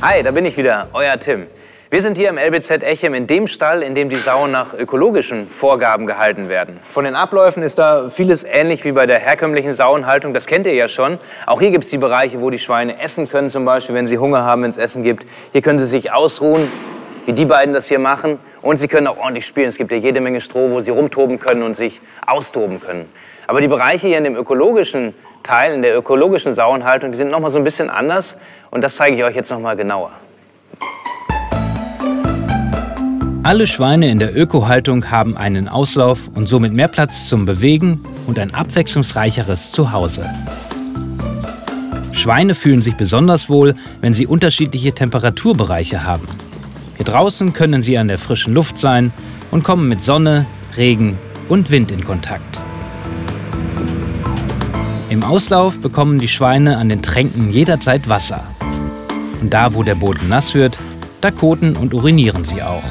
Hi, da bin ich wieder, euer Tim. Wir sind hier im LBZ Echem in dem Stall, in dem die Sauen nach ökologischen Vorgaben gehalten werden. Von den Abläufen ist da vieles ähnlich wie bei der herkömmlichen Sauenhaltung, das kennt ihr ja schon. Auch hier gibt es die Bereiche, wo die Schweine essen können, zum Beispiel, wenn sie Hunger haben, wenn es Essen gibt. Hier können sie sich ausruhen, wie die beiden das hier machen. Und sie können auch ordentlich spielen. Es gibt ja jede Menge Stroh, wo sie rumtoben können und sich austoben können. Aber die Bereiche hier in dem ökologischen Teil, in der ökologischen Sauenhaltung, die sind noch mal so ein bisschen anders. Und das zeige ich euch jetzt noch mal genauer. Alle Schweine in der Ökohaltung haben einen Auslauf und somit mehr Platz zum Bewegen und ein abwechslungsreicheres Zuhause. Schweine fühlen sich besonders wohl, wenn sie unterschiedliche Temperaturbereiche haben. Hier draußen können sie an der frischen Luft sein und kommen mit Sonne, Regen und Wind in Kontakt. Im Auslauf bekommen die Schweine an den Tränken jederzeit Wasser. Und da, wo der Boden nass wird, da koten und urinieren sie auch.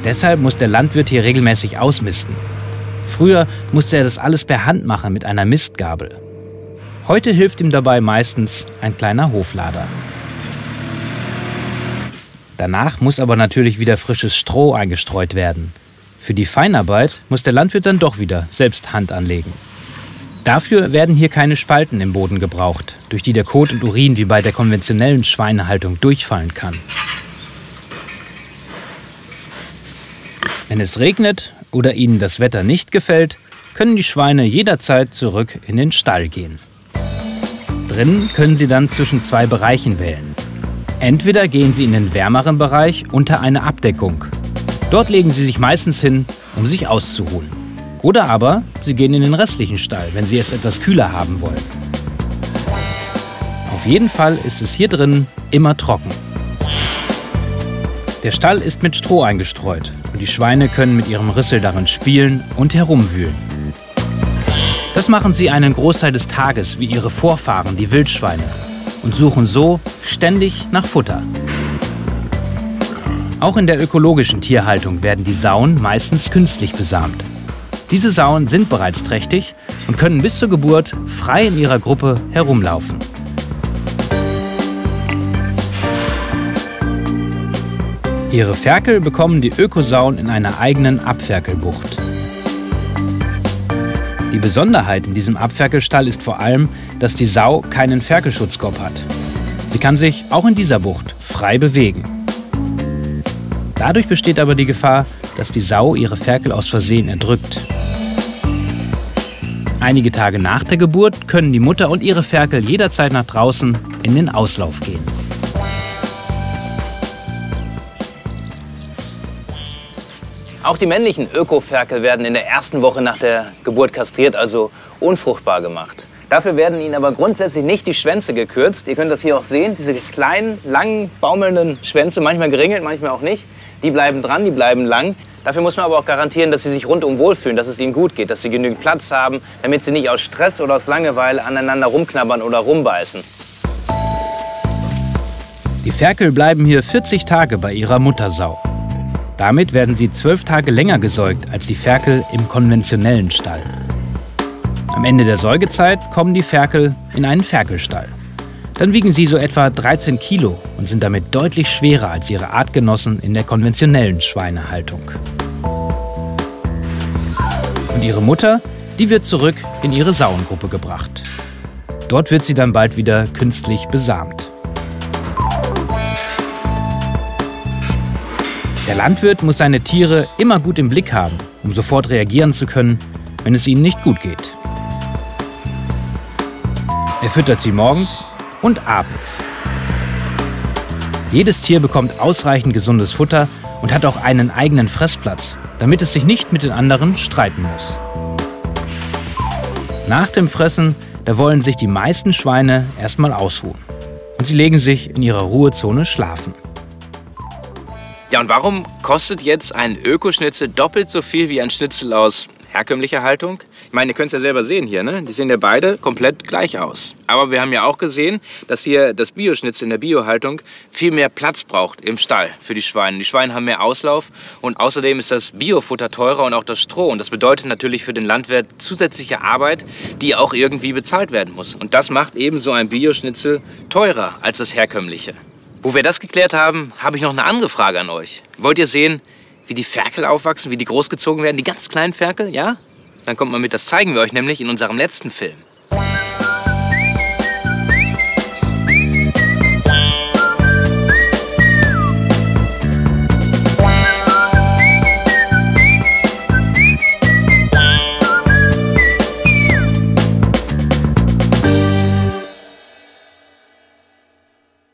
Deshalb muss der Landwirt hier regelmäßig ausmisten. Früher musste er das alles per Hand machen mit einer Mistgabel. Heute hilft ihm dabei meistens ein kleiner Hoflader. Danach muss aber natürlich wieder frisches Stroh eingestreut werden. Für die Feinarbeit muss der Landwirt dann doch wieder selbst Hand anlegen. Dafür werden hier keine Spalten im Boden gebraucht, durch die der Kot und Urin wie bei der konventionellen Schweinehaltung durchfallen kann. Wenn es regnet oder ihnen das Wetter nicht gefällt, können die Schweine jederzeit zurück in den Stall gehen. Drinnen können sie dann zwischen zwei Bereichen wählen. Entweder gehen sie in den wärmeren Bereich unter eine Abdeckung. Dort legen sie sich meistens hin, um sich auszuruhen. Oder aber sie gehen in den restlichen Stall, wenn sie es etwas kühler haben wollen. Auf jeden Fall ist es hier drin immer trocken. Der Stall ist mit Stroh eingestreut und die Schweine können mit ihrem Rüssel darin spielen und herumwühlen. Das machen sie einen Großteil des Tages wie ihre Vorfahren, die Wildschweine, und suchen so ständig nach Futter. Auch in der ökologischen Tierhaltung werden die Sauen meistens künstlich besamt. Diese Sauen sind bereits trächtig und können bis zur Geburt frei in ihrer Gruppe herumlaufen. Ihre Ferkel bekommen die Ökosauen in einer eigenen Abferkelbucht. Die Besonderheit in diesem Abferkelstall ist vor allem, dass die Sau keinen Ferkelschutzkorb hat. Sie kann sich auch in dieser Bucht frei bewegen. Dadurch besteht aber die Gefahr, dass die Sau ihre Ferkel aus Versehen erdrückt. Einige Tage nach der Geburt können die Mutter und ihre Ferkel jederzeit nach draußen in den Auslauf gehen. Auch die männlichen Ökoferkel werden in der ersten Woche nach der Geburt kastriert, also unfruchtbar gemacht. Dafür werden ihnen aber grundsätzlich nicht die Schwänze gekürzt. Ihr könnt das hier auch sehen, diese kleinen, langen, baumelnden Schwänze, manchmal geringelt, manchmal auch nicht. Die bleiben dran, die bleiben lang. Dafür muss man aber auch garantieren, dass sie sich rundum wohlfühlen, dass es ihnen gut geht, dass sie genügend Platz haben, damit sie nicht aus Stress oder aus Langeweile aneinander rumknabbern oder rumbeißen. Die Ferkel bleiben hier 40 Tage bei ihrer Muttersau. Damit werden sie 12 Tage länger gesäugt als die Ferkel im konventionellen Stall. Am Ende der Säugezeit kommen die Ferkel in einen Ferkelstall. Dann wiegen sie so etwa 13 Kilo und sind damit deutlich schwerer als ihre Artgenossen in der konventionellen Schweinehaltung. Und ihre Mutter, die wird zurück in ihre Sauengruppe gebracht. Dort wird sie dann bald wieder künstlich besamt. Der Landwirt muss seine Tiere immer gut im Blick haben, um sofort reagieren zu können, wenn es ihnen nicht gut geht. Er füttert sie morgens und abends. Jedes Tier bekommt ausreichend gesundes Futter und hat auch einen eigenen Fressplatz, damit es sich nicht mit den anderen streiten muss. Nach dem Fressen, da wollen sich die meisten Schweine erstmal ausruhen. Und sie legen sich in ihrer Ruhezone schlafen. Ja, und warum kostet jetzt ein Ökoschnitzel doppelt so viel wie ein Schnitzel aus herkömmliche Haltung. Ich meine, ihr könnt es ja selber sehen hier, ne? Die sehen ja beide komplett gleich aus. Aber wir haben ja auch gesehen, dass hier das Bioschnitzel in der Biohaltung viel mehr Platz braucht im Stall für die Schweine. Die Schweine haben mehr Auslauf und außerdem ist das Biofutter teurer und auch das Stroh. Und das bedeutet natürlich für den Landwirt zusätzliche Arbeit, die auch irgendwie bezahlt werden muss. Und das macht eben so ein Bioschnitzel teurer als das herkömmliche. Wo wir das geklärt haben, habe ich noch eine andere Frage an euch. Wollt ihr sehen, wie die Ferkel aufwachsen, wie die großgezogen werden, die ganz kleinen Ferkel, ja? Dann kommt mal mit, das zeigen wir euch nämlich in unserem letzten Film.